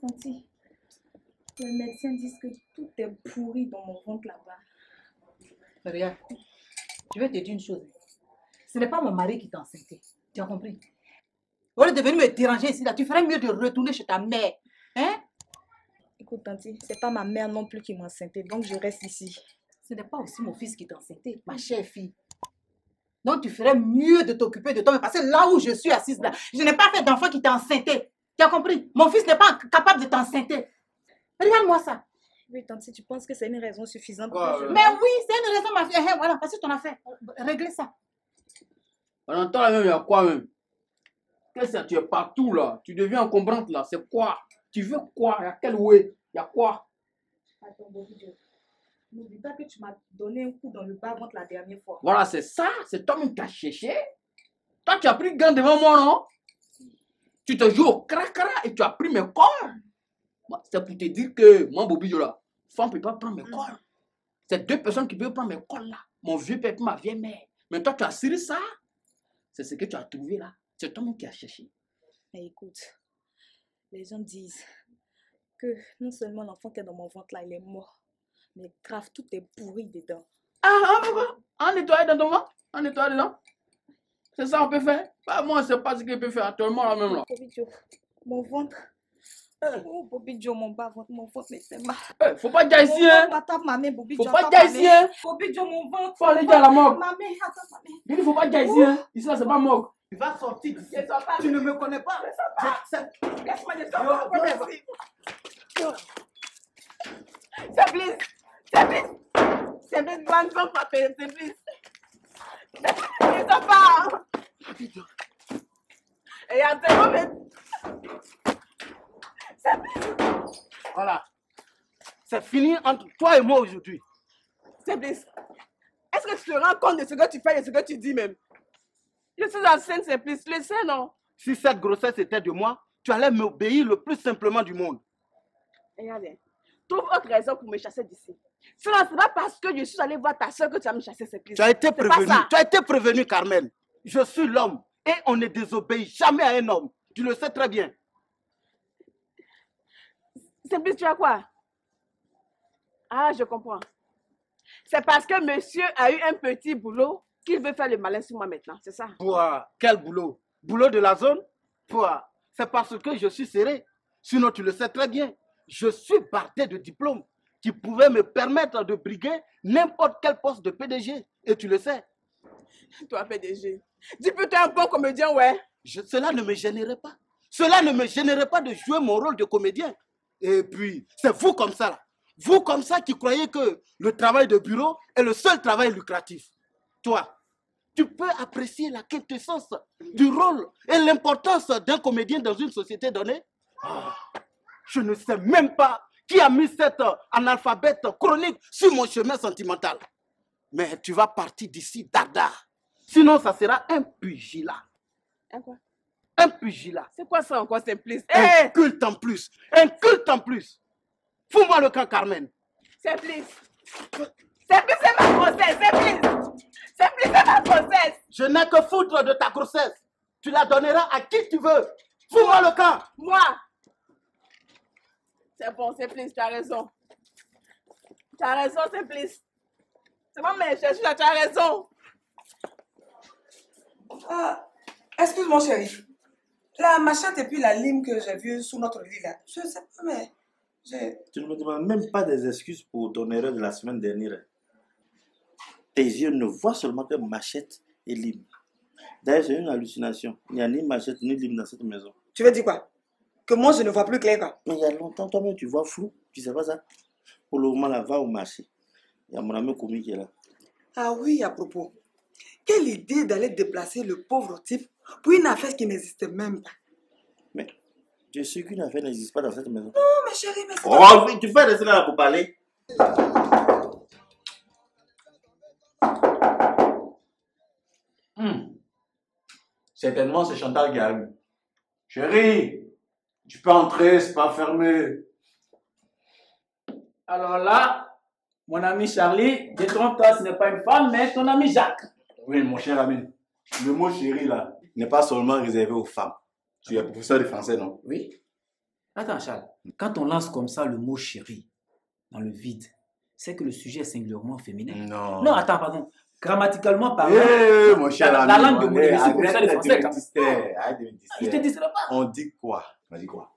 Tanti, les médecins disent que tout est pourri dans mon ventre là-bas. Regarde, je vais te dire une chose. Ce n'est pas mon mari qui t'a enceinté. Tu as compris? Au lieu de venir me déranger ici, là, tu ferais mieux de retourner chez ta mère. Hein? Écoute, Tanti, c'est pas ma mère non plus qui m'a enceinté, donc je reste ici. Ce n'est pas aussi mon fils qui t'a enceinté, ma chère fille. Donc tu ferais mieux de t'occuper de toi, parce que là où je suis assise là, je n'ai pas fait d'enfant qui t'a enceinté. Tu as compris? Mon fils n'est pas capable de t'enceinter. Regarde-moi ça. Oui, Tanti, tu penses que c'est une raison suffisante pour Ouais, que je... Mais oui, c'est une raison, ma fille. Voilà, parce que ton affaire. Réglez ça. On entend là même, il y a quoi même? Qu'est-ce que tu es partout là? Tu deviens encombrante là, c'est quoi? Tu veux quoi? Il y a quel way? Il y a quoi? Attends, Bobby Joe. N'oublie pas que tu m'as donné un coup dans le bas-ventre la dernière fois. Voilà, c'est ça, c'est toi-même qui as cherché. Toi, tu as pris gain devant moi, non? Tu te joues au cracra et tu as pris mes corps. C'est pour te dire que, moi, Bobby Joe là, femme ne peut pas prendre mes corps. C'est deux personnes qui peuvent prendre mes corps là. Mon vieux père et ma vieille mère. Mais toi, tu as serré ça. C'est ce que tu as trouvé là. C'est toi-même qui as cherché. Mais écoute, les gens disent que non seulement l'enfant qui est dans mon ventre là, il est mort, mais grave, tout est pourri dedans. En nettoyer dans ton ventre? En nettoyer dedans? C'est ça qu'on peut faire? Bah, moi, je ne sais pas ce qu'il peut faire actuellement là même là. Bobby Joe, mon ventre. Oh, Bobby Joe, mon bas-ventre, mon ventre, mais c'est mal. Faut pas dire ici, hein? Attends, ma mère, Bobby Faut Joe. pas dire ici, hein? Bobby Joe, mon ventre. Faut aller dire à la morgue. Ma mère, attends, ma mère. Il faut pas dire ici, hein? Ici là, c'est pas morgue. Tu vas sortir d'ici. Pas. Tu ne me connais pas. Laisse-moi descendre. C'est please. C'est please. C'est please, one fois frapper, c'est please. Ils sont pas. Et attends, mais... C'est please. Voilà. C'est fini entre toi et moi aujourd'hui. C'est please. Est-ce que tu te rends compte de ce que tu fais et de ce que tu dis même? Je suis enceinte, c'est plus. Le sais, non? Si cette grossesse était de moi, tu allais m'obéir le plus simplement du monde. Regardez. Trouve autre raison pour me chasser d'ici. Sinon, ce n'est pas parce que je suis allée voir ta soeur que tu vas me chasser, c'est plus. Tu as été prévenu. Tu as été prévenu, Carmen. Je suis l'homme et on ne désobéit jamais à un homme. Tu le sais très bien. C'est plus, tu as quoi? Ah, je comprends. C'est parce que monsieur a eu un petit boulot qu'il veut faire le malin sur moi maintenant, c'est ça? Quoi? Quel boulot? Boulot de la zone? Quoi? C'est parce que je suis serré. Sinon, tu le sais très bien. Je suis bardé de diplômes qui pouvaient me permettre de briguer n'importe quel poste de PDG. Et tu le sais. Toi, PDG. Dis plutôt un bon comédien, ouais. Cela ne me gênerait pas. Cela ne me gênerait pas de jouer mon rôle de comédien. Et puis, c'est vous comme ça, là. Vous comme ça qui croyez que le travail de bureau est le seul travail lucratif. Toi, tu peux apprécier la quintessence du rôle et l'importance d'un comédien dans une société donnée. Je ne sais même pas qui a mis cet analphabète chronique sur mon chemin sentimental. Mais tu vas partir d'ici, dada. Sinon, ça sera un pugilat. Un quoi? Un pugilat. C'est quoi ça encore, c'est plus? Un culte en plus. Un culte en plus. Fous-moi le camp, Carmen. C'est plus. C'est plus, c'est ma grossesse, c'est plus. C'est plus, c'est ma grossesse. Je n'ai que foutre de ta grossesse. Tu la donneras à qui tu veux. Fous-moi le camp. Moi. C'est bon, c'est plus, tu as raison. Tu as raison, c'est plus. C'est moi, mais je suis là, tu as raison. Excuse-moi, chérie. La machette et puis la lime que j'ai vue sous notre lit là, je sais pas, mais Tu ne me demandes même pas des excuses pour ton erreur de la semaine dernière. Tes yeux ne voient seulement que machette et lime. D'ailleurs, c'est une hallucination. Il n'y a ni machette ni lime dans cette maison. Tu veux dire quoi? Que moi, je ne vois plus clair, quoi? Mais il y a longtemps, toi-même, tu vois flou. Tu sais pas ça? Pour le moment, là, va au marché. Il y a mon ami commis qui est là. Ah oui, à propos. Quelle idée d'aller déplacer le pauvre type pour une affaire qui n'existait même pas. Mais tu es sûr qu'une affaire n'existe pas dans cette maison? Non, mais chérie, mais c'est Oh, oui, tu fais rester là pour parler. Certainement, c'est Chantal qui arrive. Chérie, tu peux entrer, c'est pas fermé. Alors là, mon ami Charlie, détrompe-toi, ce n'est pas une femme, mais ton ami Jacques. Oui, mon cher ami. Le mot chérie, là, n'est pas seulement réservé aux femmes. Tu es professeur de français, non? Oui. Attends, Charles. Quand on lance comme ça le mot chérie dans le vide, c'est que le sujet est singulièrement féminin. Non. Non, attends, pardon. Grammaticalement parlant, Mon cher la ami, langue de mon émission, c'est ça, les Français. Arrête de me Je te distraire. dirai pas. On dit quoi? On dit quoi?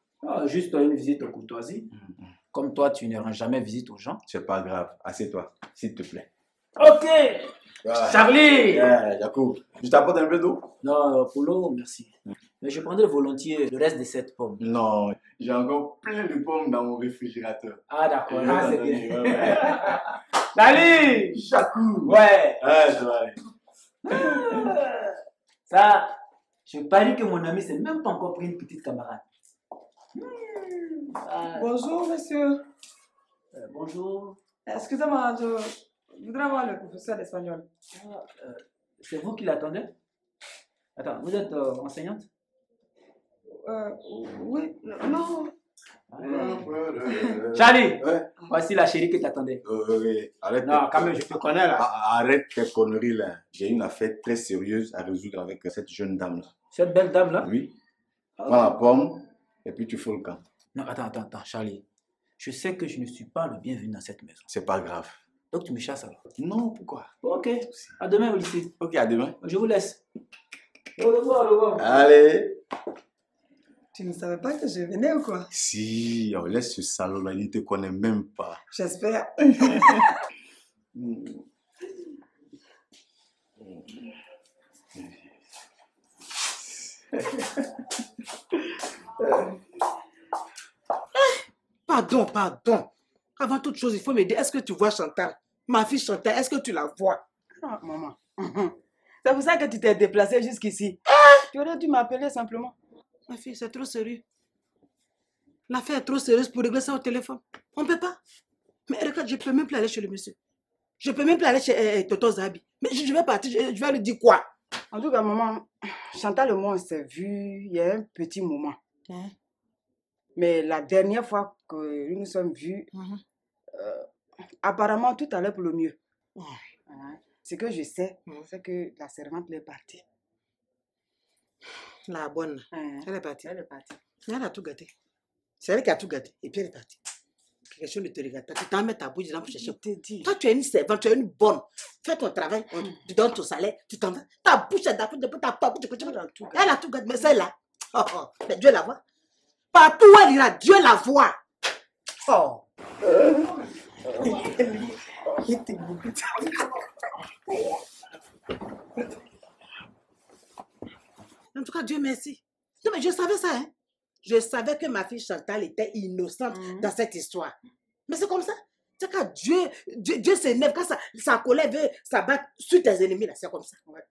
Juste une visite de courtoisie. Comme toi, tu ne rends jamais visite aux gens. C'est pas grave. Assieds-toi, s'il te plaît. Ok. Ouais. Charlie. Jacob, je t'apporte un peu d'eau? Non, pour l'eau, merci. Mais je prendrai volontiers le reste de cette pomme. Non, j'ai encore plein de pommes dans mon réfrigérateur. Ah, d'accord. Ouais, Ah, c'est ouais, bien. ouais. Salut. Jacob! Ouais. Ouais, ça va aller. Ça, je parie que mon ami s'est même pas encore pris une petite camarade. Bonjour, monsieur. Bonjour. Excusez-moi, je voudrais voir le professeur d'espagnol. C'est vous qui l'attendez? Attends, vous êtes enseignante? Oui, non. Charlie, Ouais. voici la chérie que t'attendais. Oui, arrête. Non, quand même, je te connais là. Arrête tes conneries là. J'ai une affaire très sérieuse à résoudre avec cette jeune dame là. Cette belle dame là? Oui. Prends la pomme et puis tu fous le camp. Non, attends, Charlie. Je sais que je ne suis pas le bienvenu dans cette maison. C'est pas grave. Donc tu me chasses alors. Non, pourquoi? Ok, à demain au lycée. Ok, à demain. Je vous laisse. Au revoir, au revoir. Allez. Tu ne savais pas que je venais ou quoi? Si, on laisse ce salaud là, il ne te connaît même pas. J'espère. Pardon. Avant toute chose, il faut me dire, est-ce que tu vois Chantal? Ma fille Chantal, est-ce que tu la vois? Ah, maman. C'est pour ça que tu t'es déplacée jusqu'ici. Tu aurais dû m'appeler simplement. Ma fille, c'est trop sérieux. L'affaire est trop sérieuse pour régler ça au téléphone. On ne peut pas. Mais regarde, je ne peux même plus aller chez le monsieur. Je ne peux même plus aller chez Toto Zabi. Mais je vais partir, je vais lui dire quoi? En tout cas, maman, Chantal et moi, on s'est vus il y a un petit moment. Hein? Mais la dernière fois que nous nous sommes vus, apparemment, tout allait pour le mieux. Hein? Ce que je sais, c'est que la servante est partie. La bonne, Hein? elle est partie. Elle est partie. Elle a tout gâté. C'est elle qui a tout gâté. Et puis elle est partie. Quelque chose ne te regarde pas. Tu t'en mets ta bouche dedans pour chercher. Je te dis. Toi, tu es une servante, tu es une bonne. Fais ton travail, tu donnes ton salaire, tu t'en vas. Ta bouche est d'accord, depuis ta porte, elle a tout gâté. Mais celle-là, mais Dieu la voit. Partout où elle ira, Dieu la voit. Oh. En tout cas, Dieu merci. Non, mais je savais ça, hein. Je savais que ma fille Chantal était innocente dans cette histoire. Mais c'est comme ça. C'est quand Dieu s'énerve, quand sa colère veut s'abattre sur tes ennemis, là, c'est comme ça. Ouais.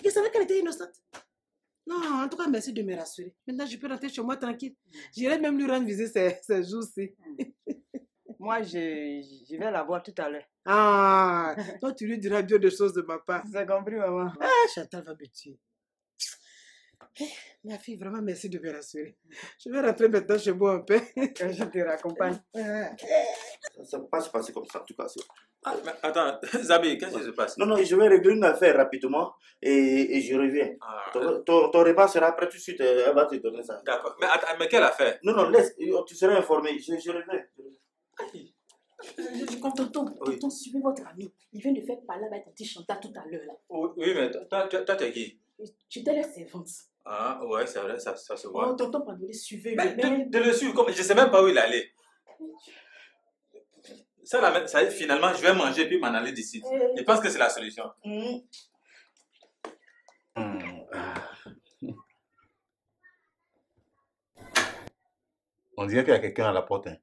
Je savais qu'elle était innocente. Non, en tout cas, merci de me rassurer. Maintenant, je peux rentrer chez moi tranquille. J'irai même lui rendre visite ces jours-ci. Moi, je vais la voir tout à l'heure. Ah, toi, tu lui diras Dieu de choses de ma part. Tu as compris, maman? Ah, Chantal va me tuer. Ma fille, vraiment, merci de me rassurer. Je vais rentrer maintenant chez moi un peu. Je te raccompagne. Ça ne peut pas se passer comme ça, en tout cas. Ah, mais attends, Zabi, qu'est-ce qui se passe? Non, je vais régler une affaire rapidement et je reviens. Ah, Ton repas sera prêt tout de suite, elle va te donner ça. d'accord. Mais attends, mais quelle affaire? Non, laisse, tu seras informé, je reviens. Je comprends. Tonton, suivez votre ami. Il vient de faire parler avec ta petite Chantal tout à l'heure. Là. Oui, mais toi, t'es qui? J'étais la servante. Ah, ouais, c'est vrai, ça se voit. Oh, tonton Pandoulé, suivez-le. Mais de le suivre, comme je ne sais même pas où il allait. Ça, finalement, je vais manger puis m'en aller d'ici. Je pense que c'est la solution. On dirait qu'il y a quelqu'un à la porte. Hein.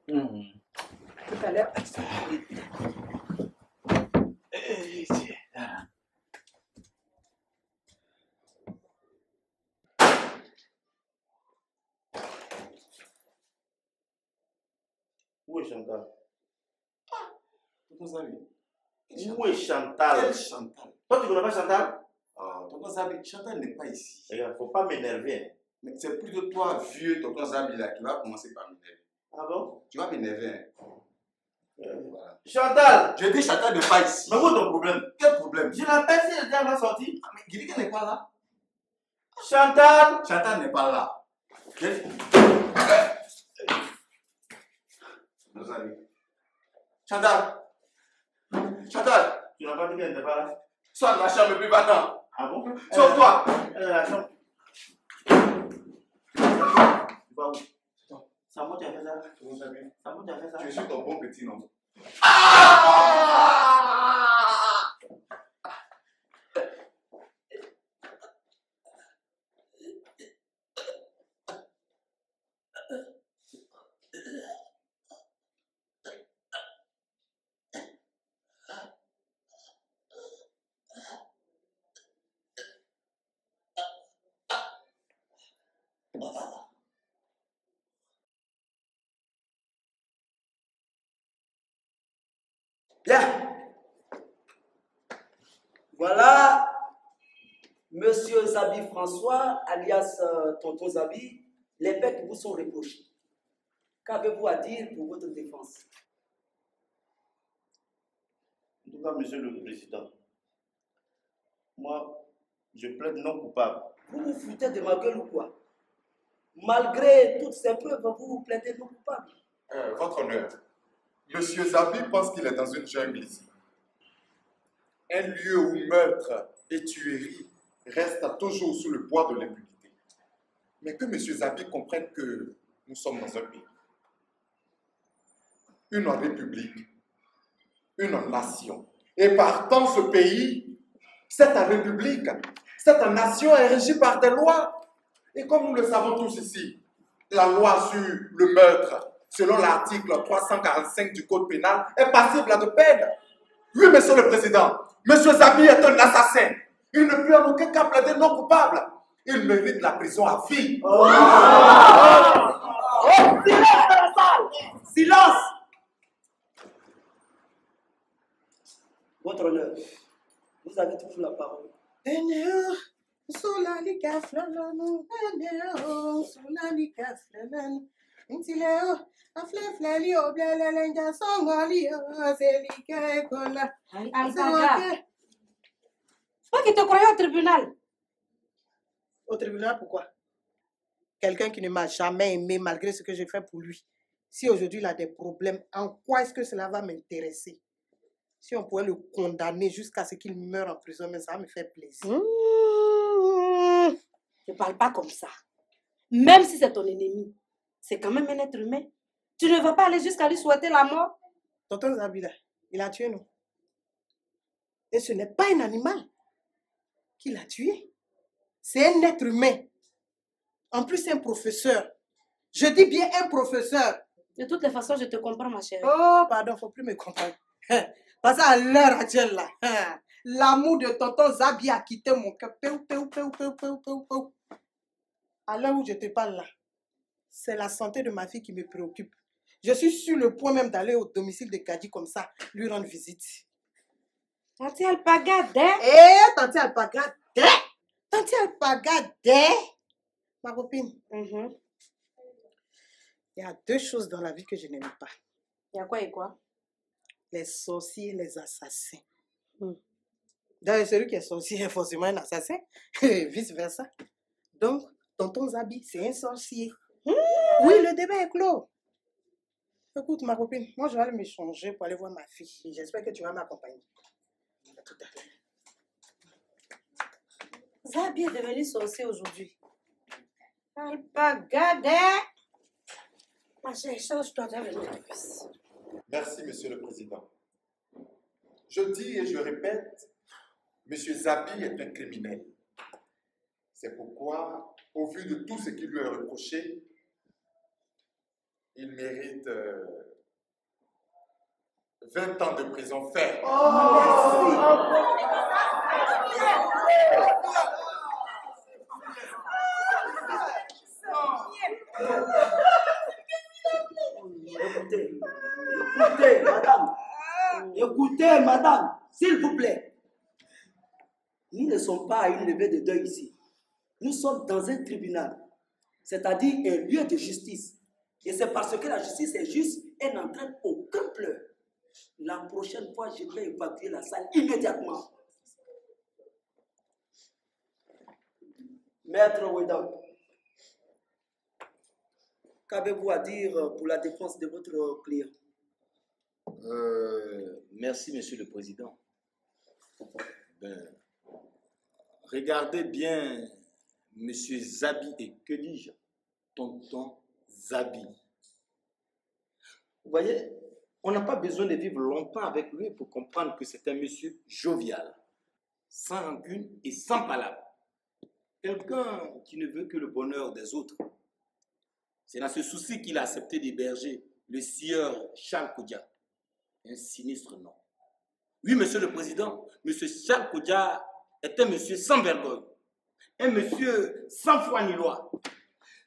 Tout à l'heure. Où est Chantal? Tonton Zabi. Où est Chantal? Quelle Chantal? Toi, tu ne connais pas Chantal? Ah, Tonton Zabi, Chantal n'est pas ici. Regarde, il ne faut pas m'énerver. Hein. Mais c'est plutôt toi, vieux Tonton Zabi, là, qui va commencer par m'énerver. Ah bon? Tu vas m'énerver. Hein. Chantal! Je dis Chantal n'est pas ici. Mais où est ton problème? Quel problème? Je l'appelle si elle va sortir. Mais Guidi n'est pas là. Chantal! Chantal n'est pas là. Nos amis. Chantal! Chantal! Tu n'as pas dit qu'elle n'était pas là? Sors de la chambre et puis va-t'en. Ah bon? Sauve-toi! Elle est dans la chambre. Tu vas où? C'est à moi qui as fait ça? C'est à moi qui as fait ça? Je suis ton bon petit nom. Bien. Voilà, Monsieur Zabi François, alias Tonton Zabi, les faits qui vous sont reprochés. Qu'avez-vous à dire pour votre défense? En tout cas, Monsieur le Président, moi, je plaide non coupable. Vous vous foutez de ma gueule ou quoi? Malgré toutes ces preuves, vous vous plaidez non coupable. Votre honneur, Monsieur Zabi pense qu'il est dans une jungle ici. Un lieu où meurtre et tuerie restent toujours sous le poids de l'impunité. Mais que Monsieur Zabi comprenne que nous sommes dans un pays. Une république, une nation. Et partant ce pays, cette république, cette nation est régie par des lois. Et comme nous le savons tous ici, la loi sur le meurtre, selon l'article 345 du Code pénal, est passible de peine. Oui, Monsieur le Président, Monsieur Zabi est un assassin. Il ne peut en aucun cas plaider non coupable. Il mérite la prison à vie. Silence dans la salle! Silence! Votre honneur, vous avez toujours la parole. Toi qui te croyais au tribunal. Au tribunal, pourquoi? Quelqu'un qui ne m'a jamais aimé malgré ce que j'ai fait pour lui. Si aujourd'hui il a des problèmes, en quoi est-ce que cela va m'intéresser? Si on pouvait le condamner jusqu'à ce qu'il meure en prison, mais ça me fait plaisir. Ne parle pas comme ça. Même si c'est ton ennemi, c'est quand même un être humain. Tu ne vas pas aller jusqu'à lui souhaiter la mort. Tonton Zabila, il a tué nous. Et ce n'est pas un animal qui l'a tué. C'est un être humain. En plus, c'est un professeur. Je dis bien un professeur. De toutes les façons, je te comprends, ma chérie. Oh, pardon, il ne faut plus me comprendre. Parce qu'à l'heure actuelle, là, l'amour de tonton Zabi a quitté mon cœur. À l'heure où je te parle là, c'est la santé de ma fille qui me préoccupe. Je suis sur le point même d'aller au domicile de Kadi comme ça, lui rendre visite. Tanti Alpagade. Tanti Alpagade. Tanti Alpagade. Ma copine. Il y a deux choses dans la vie que je n'aime pas. Il y a quoi et quoi? Les sorciers et les assassins. D'ailleurs, celui qui est sorcier est forcément un assassin, et vice-versa. Donc, tonton Zabi, c'est un sorcier. Oui, le débat est clos. Écoute, ma copine, moi, je vais aller me changer pour aller voir ma fille. J'espère que tu vas m'accompagner. À tout à l'heure. Zabi est devenu sorcier aujourd'hui. Alpagade. Ma chérie, change-toi d'avenir. Merci, Monsieur le Président. Je dis et je répète, Monsieur Zabi est un criminel. C'est pourquoi, au vu de tout ce qui lui est reproché, il mérite 20 ans de prison ferme. Écoutez, madame, s'il vous plaît. Nous ne sommes pas à une levée de deuil ici. Nous sommes dans un tribunal, c'est-à-dire un lieu de justice. Et c'est parce que la justice est juste, elle n'entraîne aucun pleur. La prochaine fois, je vais évacuer la salle immédiatement. Maître Ouédan, qu'avez-vous à dire pour la défense de votre client? Merci, Monsieur le Président. Ben, regardez bien Monsieur Zabi et que dis-je, tonton Zabi. Vous voyez, on n'a pas besoin de vivre longtemps avec lui pour comprendre que c'est un monsieur jovial, sans rancune et sans palabre. Quelqu'un qui ne veut que le bonheur des autres. C'est dans ce souci qu'il a accepté d'héberger le sieur Charles Kodia. Un sinistre nom. Oui, Monsieur le Président, Monsieur Charles Kodia est un monsieur sans vergogne. Un monsieur sans foi ni loi.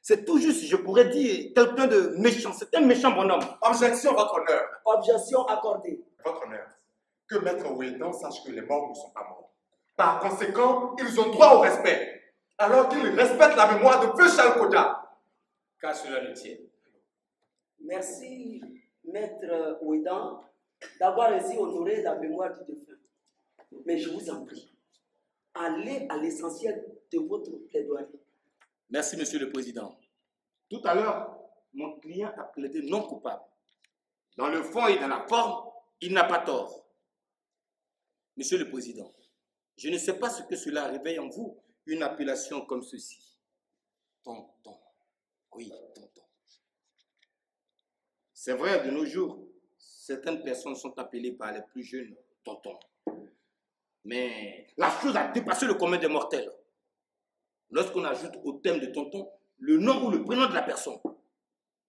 C'est tout juste, je pourrais dire, quelqu'un de méchant. C'est un méchant bonhomme. Objection, votre honneur. Objection accordée. Votre honneur, que Maître Ouédan sache que les morts ne sont pas morts. Par conséquent, ils ont droit au respect. Alors qu'ils respectent la mémoire de feu Charles Koda. Qu'à cela le tienne. Merci, Maître Ouédan, d'avoir ainsi honoré la mémoire du défunt. Mais je vous en prie, allez à l'essentiel de votre plaidoirie. Merci, Monsieur le Président. Tout à l'heure, mon client a plaidé non coupable. Dans le fond et dans la forme, il n'a pas tort. Monsieur le Président, je ne sais pas ce que cela réveille en vous, une appellation comme ceci. Tonton. Oui, tonton. C'est vrai, de nos jours, certaines personnes sont appelées par les plus jeunes tonton. Mais la chose a dépassé le commun des mortels. Lorsqu'on ajoute au thème de tonton le nom ou le prénom de la personne,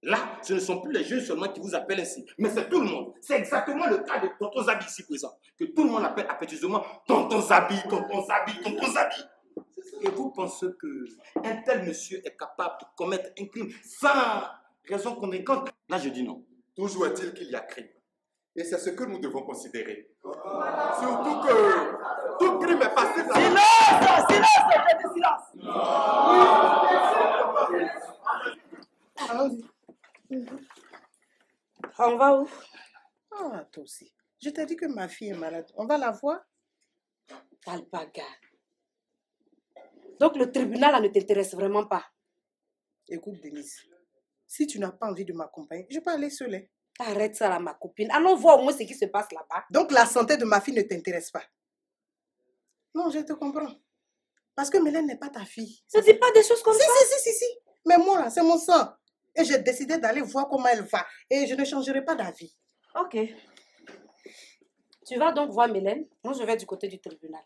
là, ce ne sont plus les jeunes seulement qui vous appellent ainsi, mais c'est tout le monde. C'est exactement le cas de tonton Zabi ici présent, que tout le monde appelle affectueusement tonton Zabi, tonton Zabi, tonton Zabi. Et vous pensez qu'un tel monsieur est capable de commettre un crime sans raison convaincante? Là, je dis non. Toujours est-il qu'il y a crime. Et c'est ce que nous devons considérer. Surtout que tout crime est passé dans... Silence! Silence! Silence! Allons-y. On va où? Ah, toi aussi. Je t'ai dit que ma fille est malade. On va la voir? Alpaga. Donc le tribunal là, ne t'intéresse vraiment pas? Écoute, Denise, si tu n'as pas envie de m'accompagner, je peux aller seule. Arrête ça là, ma copine. Allons voir au moins ce qui se passe là-bas. Donc la santé de ma fille ne t'intéresse pas? Non, je te comprends. Parce que Mélène n'est pas ta fille. Ne dis pas des choses comme ça. Si. Mais moi là, c'est mon sang. Et j'ai décidé d'aller voir comment elle va. Et je ne changerai pas d'avis. Ok. Tu vas donc voir Mélène. Moi, je vais du côté du tribunal.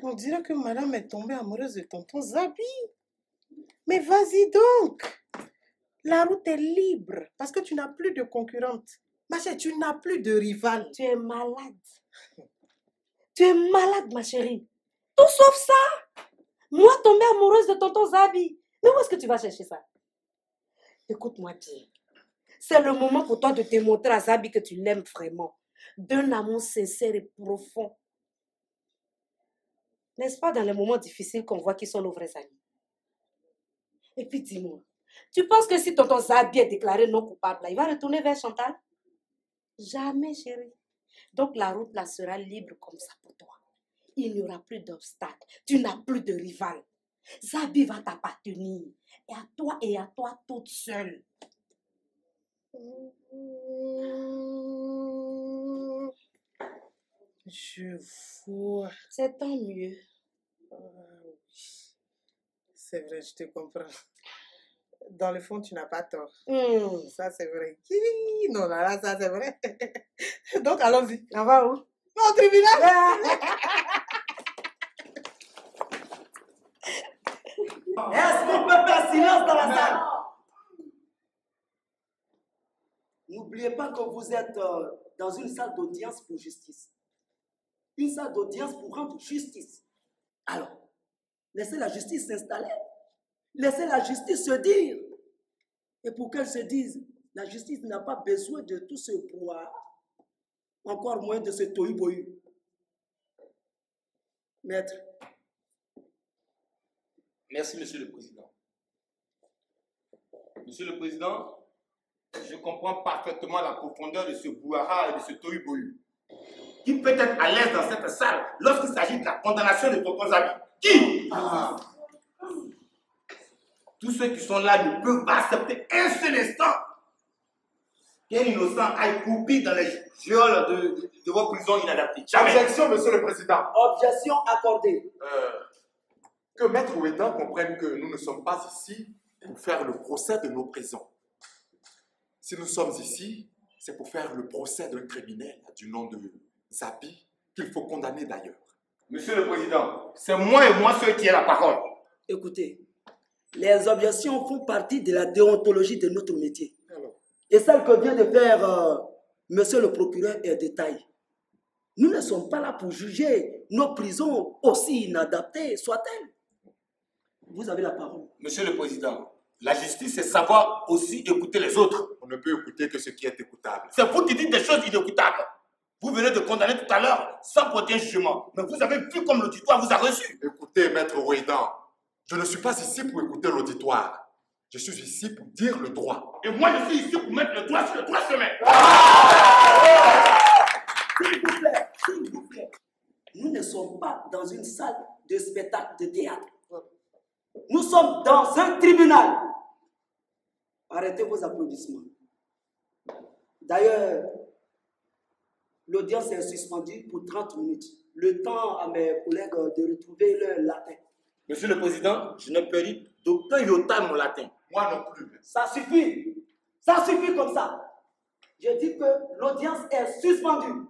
On dirait que madame est tombée amoureuse de tonton Zabi. Mais vas-y donc. La route est libre parce que tu n'as plus de concurrente. Ma chérie, tu n'as plus de rival. Tu es malade. Tu es malade, ma chérie. Tout sauf ça. Moi, tombée amoureuse de tonton Zabi. Mais où est-ce que tu vas chercher ça? Écoute-moi bien. C'est le moment pour toi de te montrer à Zabi que tu l'aimes vraiment. D'un amour sincère et profond. N'est-ce pas dans les moments difficiles qu'on voit qui sont nos vrais amis? Et puis dis-moi, tu penses que si tonton Zabi est déclaré non coupable, là, il va retourner vers Chantal? Jamais, chérie. Donc la route là sera libre comme ça pour toi. Il n'y aura plus d'obstacles. Tu n'as plus de rival. Zabi va t'appartenir. Et à toi toute seule. Je vois. C'est tant mieux. C'est vrai, je te comprends. Dans le fond, tu n'as pas tort. Ça, c'est vrai. Non, là, ça, c'est vrai. Donc, allons-y. On va où? Au tribunal. Est-ce qu'on peut faire silence dans la salle? N'oubliez pas que vous êtes dans une salle d'audience pour justice. Une salle d'audience pour rendre justice. Alors, laissez la justice s'installer. Laissez la justice se dire. Et pour qu'elle se dise, la justice n'a pas besoin de tout ce brouhaha, encore moins de ce tohu-bohu. Maître. Merci, Monsieur le Président. Monsieur le Président, Je comprends parfaitement la profondeur de ce brouhaha et de ce tohu-bohu. Qui peut être à l'aise dans cette salle lorsqu'il s'agit de la condamnation de tonton Zabi? Qui? Tous ceux qui sont là ne peuvent pas accepter un seul instant qu'un innocent aille couper dans les geôles de vos prisons inadaptées. Jamais. Objection, monsieur le président. Objection accordée. Que Maître Ouédan comprenne que nous ne sommes pas ici pour faire le procès de nos prisons. Si nous sommes ici, c'est pour faire le procès d'un criminel du nom de Zabi, qu'il faut condamner d'ailleurs. Monsieur le Président, c'est moi et moi ceux qui ai la parole. Écoutez, les objections font partie de la déontologie de notre métier. Et celle que vient de faire monsieur le procureur est détail. Nous ne sommes pas là pour juger nos prisons aussi inadaptées soient-elles. Vous avez la parole. Monsieur le Président, la justice, c'est savoir aussi écouter les autres. On ne peut écouter que ce qui est écoutable. C'est vous qui dites des choses inécoutables. Vous venez de condamner tout à l'heure sans porter un jugement. Mais vous avez vu comme l'auditoire vous a reçu. Écoutez, Maître Ouédan, je ne suis pas ici pour écouter l'auditoire. Je suis ici pour dire le droit. Et moi, je suis ici pour mettre le doigt sur le droit chemin. S'il vous plaît, nous ne sommes pas dans une salle de spectacle de théâtre. Nous sommes dans un tribunal. Arrêtez vos applaudissements. D'ailleurs, l'audience est suspendue pour 30 minutes. Le temps à mes collègues de retrouver leur latin. Monsieur le Président, je n'ai perdu d'aucun iota de mon latin. Moi non plus. Ça suffit. Ça suffit comme ça. Je dis que l'audience est suspendue.